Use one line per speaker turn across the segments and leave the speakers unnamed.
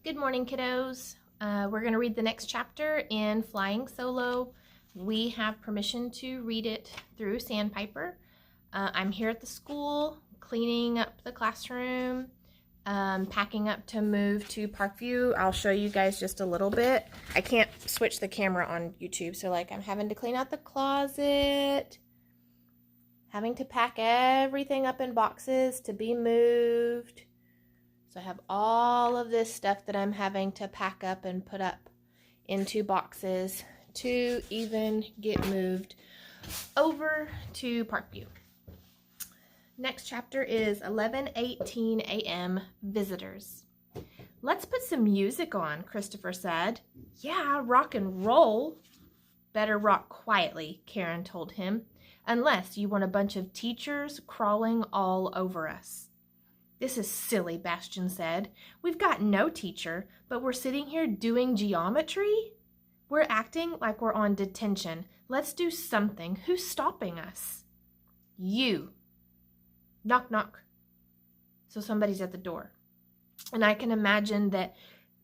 Good morning, kiddos. We're going to read the next chapter in Flying Solo. We have permission to read it through Sandpiper. I'm here at the school, cleaning up the classroom, packing up to move to Parkview. I'll show you guys just a little bit. I can't switch the camera on YouTube, so I'm having to clean out the closet, having to pack everything up in boxes to be moved. So I have all of this stuff that I'm having to pack up and put up into boxes to even get moved over to Parkview. Next chapter is 11:18 a.m. Visitors. Let's put some music on, Christopher said. Yeah, rock and roll. Better rock quietly, Karen told him, unless you want a bunch of teachers crawling all over us. This is silly, Bastian said. We've got no teacher, but we're sitting here doing geometry? We're acting like we're on detention. Let's do something. Who's stopping us? You. Knock, knock. So somebody's at the door. And I can imagine that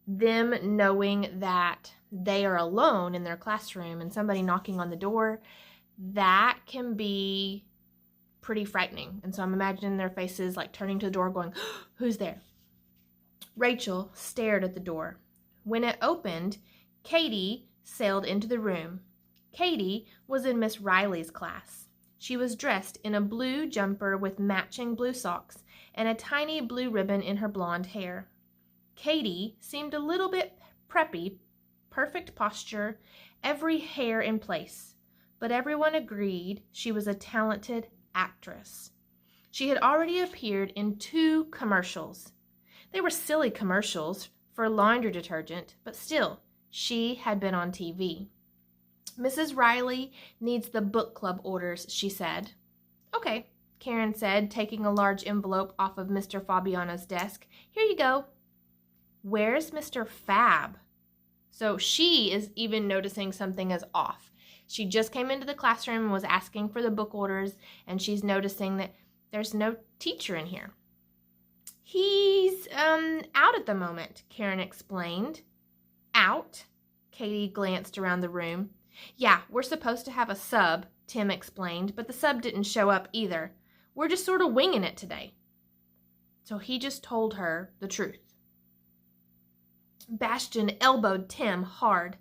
them knowing that they are alone in their classroom and somebody knocking on the door, that can be pretty frightening. And so I'm imagining their faces turning to the door going, who's there? Rachel stared at the door. When it opened, Katie sailed into the room. Katie was in Miss Riley's class. She was dressed in a blue jumper with matching blue socks and a tiny blue ribbon in her blonde hair. Katie seemed a little bit preppy, perfect posture, every hair in place, but everyone agreed she was a talented actress. She had already appeared in 2 commercials. They were silly commercials for laundry detergent, but still, she had been on TV. Mrs. Riley needs the book club orders, she said. Okay, Karen said, taking a large envelope off of Mr. Fabiano's desk. Here you go. Where's Mr. Fab? So she is even noticing something is off. She just came into the classroom and was asking for the book orders, and she's noticing that there's no teacher in here. He's out at the moment, Karen explained. Out? Katie glanced around the room. Yeah, we're supposed to have a sub, Tim explained, but the sub didn't show up either. We're just sort of winging it today. So he just told her the truth. Bastian elbowed Tim hard.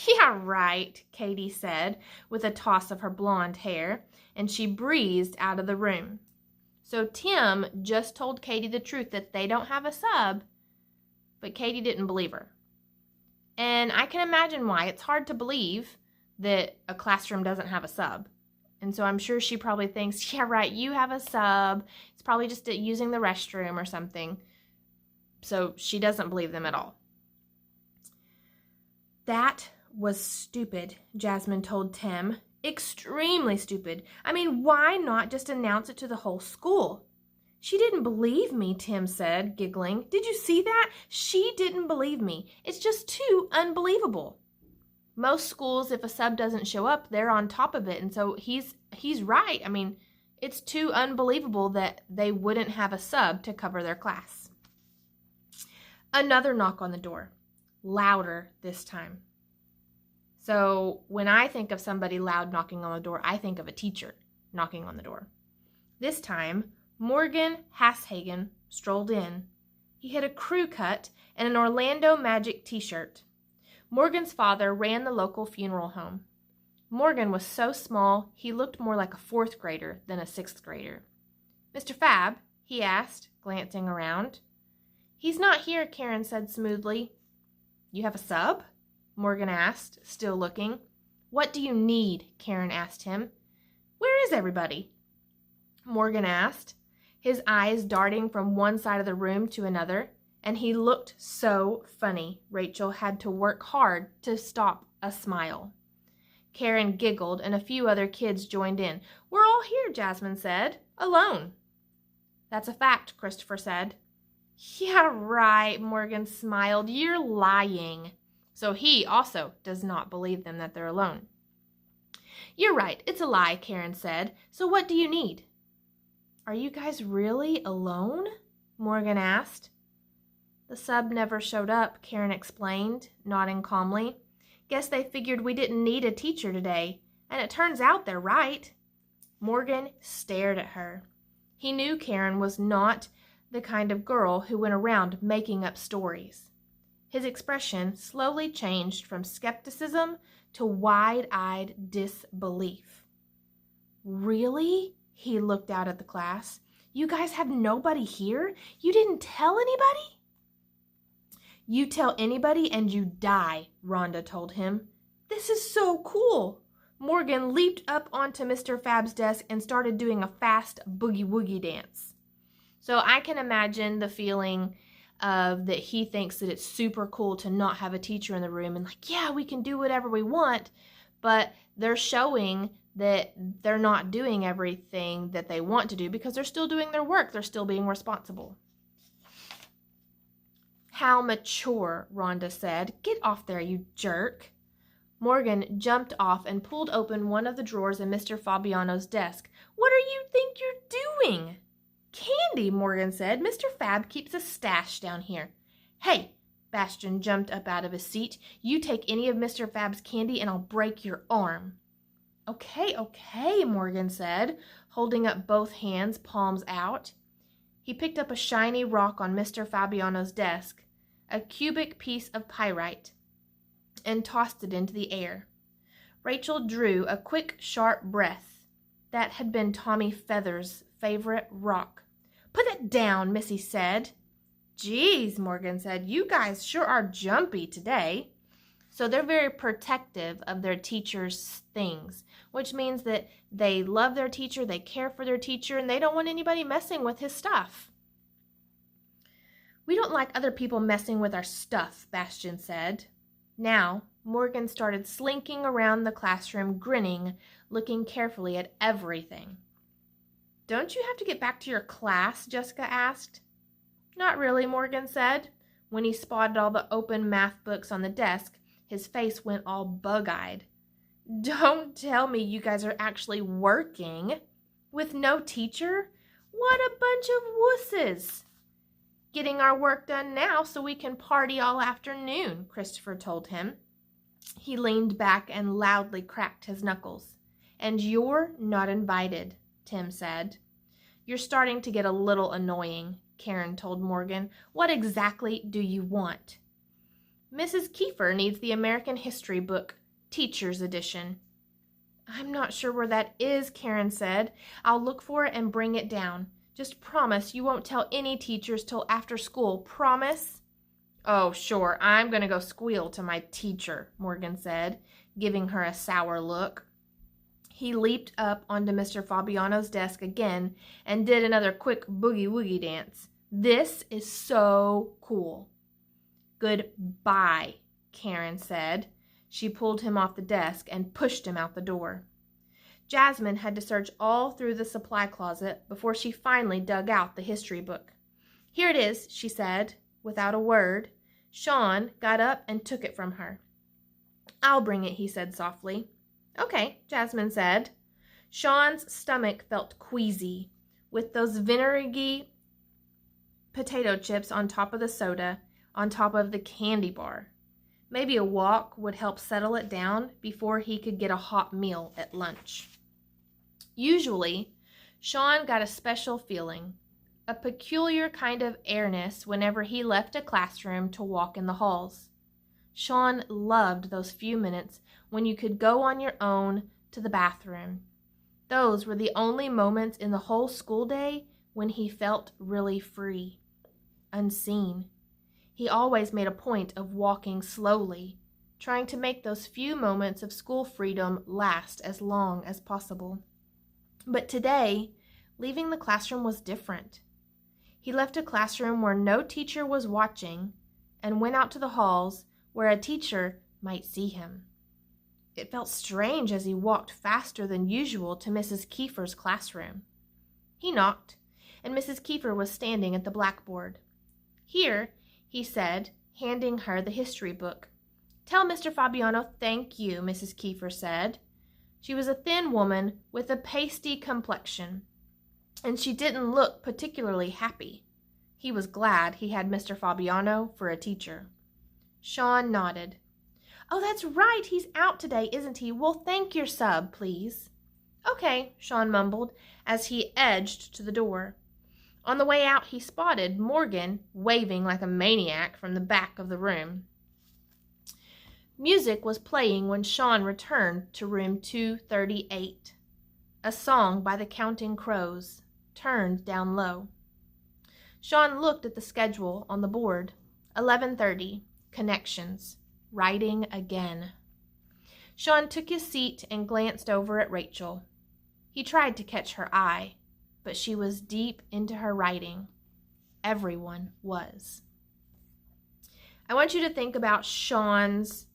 Yeah, right, Katie said, with a toss of her blonde hair, and she breezed out of the room. So Tim just told Katie the truth that they don't have a sub, but Katie didn't believe her. And I can imagine why. It's hard to believe that a classroom doesn't have a sub. And so I'm sure she probably thinks, yeah, right, you have a sub. It's probably just using the restroom or something. So she doesn't believe them at all. That was stupid, Jasmine told Tim. Extremely stupid. I mean, why not just announce it to the whole school? She didn't believe me, Tim said, giggling. Did you see that? She didn't believe me. It's just too unbelievable. Most schools, if a sub doesn't show up, they're on top of it. And so he's right. I mean, it's too unbelievable that they wouldn't have a sub to cover their class. Another knock on the door. Louder this time. So when I think of somebody loud knocking on the door, I think of a teacher knocking on the door. This time, Morgan Hasshagen strolled in. He had a crew cut and an Orlando Magic t-shirt. Morgan's father ran the local funeral home. Morgan was so small, he looked more like a 4th grader than a 6th grader. Mr. Fab, he asked, glancing around. He's not here, Karen said smoothly. You have a sub? Morgan asked, still looking. What do you need? Karen asked him. Where is everybody? Morgan asked, his eyes darting from one side of the room to another, and he looked so funny. Rachel had to work hard to stop a smile. Karen giggled, and a few other kids joined in. We're all here, Jasmine said. Alone. That's a fact, Christopher said. Yeah, right, Morgan smiled. You're lying. So he also does not believe them that they're alone. You're right, it's a lie, Karen said. So what do you need? Are you guys really alone? Morgan asked. The sub never showed up, Karen explained, nodding calmly. Guess they figured we didn't need a teacher today, and it turns out they're right. Morgan stared at her. He knew Karen was not the kind of girl who went around making up stories. His expression slowly changed from skepticism to wide-eyed disbelief. Really? He looked out at the class. You guys have nobody here? You didn't tell anybody? You tell anybody and you die, Rhonda told him. This is so cool. Morgan leaped up onto Mr. Fab's desk and started doing a fast boogie-woogie dance. So I can imagine the feeling of that he thinks that it's super cool to not have a teacher in the room and like, yeah, we can do whatever we want, but they're showing that they're not doing everything that they want to do because they're still doing their work. They're still being responsible. How mature, Rhonda said. Get off there, you jerk. Morgan jumped off and pulled open one of the drawers in Mr. Fabiano's desk. What do you think you're doing? Candy, Morgan said. Mr. Fab keeps a stash down here. Hey, Bastian jumped up out of his seat. You take any of Mr. Fab's candy and I'll break your arm. Okay, Morgan said, holding up both hands, palms out. He picked up a shiny rock on Mr. Fabiano's desk, a cubic piece of pyrite, and tossed it into the air. Rachel drew a quick, sharp breath. That had been Tommy Feather's favorite rock. Put that down, Missy said. Geez, Morgan said, you guys sure are jumpy today. So they're very protective of their teacher's things, which means that they love their teacher, they care for their teacher, and they don't want anybody messing with his stuff. We don't like other people messing with our stuff, Bastian said. Now, Morgan started slinking around the classroom, grinning, looking carefully at everything. Don't you have to get back to your class? Jessica asked. Not really, Morgan said. When he spotted all the open math books on the desk, his face went all bug-eyed. Don't tell me you guys are actually working with no teacher? What a bunch of wusses. Getting our work done now so we can party all afternoon, Christopher told him. He leaned back and loudly cracked his knuckles. And you're not invited, Tim said. You're starting to get a little annoying, Karen told Morgan. What exactly do you want? Mrs. Kiefer needs the American History book, Teacher's Edition. I'm not sure where that is, Karen said. I'll look for it and bring it down. Just promise you won't tell any teachers till after school. Promise? Oh, sure, I'm going to go squeal to my teacher, Morgan said, giving her a sour look. He leaped up onto Mr. Fabiano's desk again and did another quick boogie-woogie dance. This is so cool. Goodbye, Karen said. She pulled him off the desk and pushed him out the door. Jasmine had to search all through the supply closet before she finally dug out the history book. Here it is, she said, without a word. Sean got up and took it from her. I'll bring it, he said softly. Okay, Jasmine said. Sean's stomach felt queasy, with those vinegary potato chips on top of the soda, on top of the candy bar. Maybe a walk would help settle it down before he could get a hot meal at lunch. Usually, Sean got a special feeling, a peculiar kind of airness whenever he left a classroom to walk in the halls. Sean loved those few minutes when you could go on your own to the bathroom. Those were the only moments in the whole school day when he felt really free, unseen. He always made a point of walking slowly, trying to make those few moments of school freedom last as long as possible. But today, leaving the classroom was different. He left a classroom where no teacher was watching and went out to the halls where a teacher might see him. It felt strange as he walked faster than usual to Mrs. Kiefer's classroom. He knocked, and Mrs. Kiefer was standing at the blackboard. Here, he said, handing her the history book. Tell Mr. Fabiano thank you, Mrs. Kiefer said. She was a thin woman with a pasty complexion, and she didn't look particularly happy. He was glad he had Mr. Fabiano for a teacher. Sean nodded. "Oh, that's right, he's out today, isn't he? Well, thank your sub, please." "Okay," Sean mumbled as he edged to the door. On the way out, he spotted Morgan waving like a maniac from the back of the room. Music was playing when Sean returned to room 238. A song by the Counting Crows, turned down low. Sean looked at the schedule on the board. 11:30, connections, writing again. Sean took his seat and glanced over at Rachel. He tried to catch her eye, but she was deep into her writing. Everyone was. I want you to think about Sean's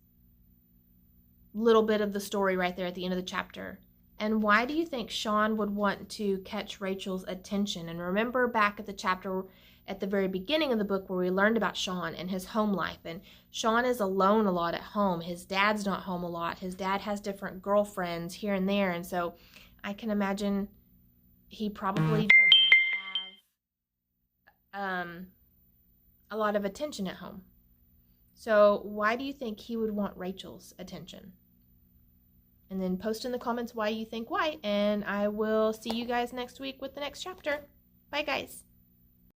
little bit of the story right there at the end of the chapter. And why do you think Sean would want to catch Rachel's attention? And remember back at the chapter at the very beginning of the book where we learned about Sean and his home life. And Sean is alone a lot at home. His dad's not home a lot. His dad has different girlfriends here and there. And so I can imagine he probably doesn't have a lot of attention at home. So why do you think he would want Rachel's attention? And then post in the comments why you think why, and I will see you guys next week with the next chapter. Bye, guys.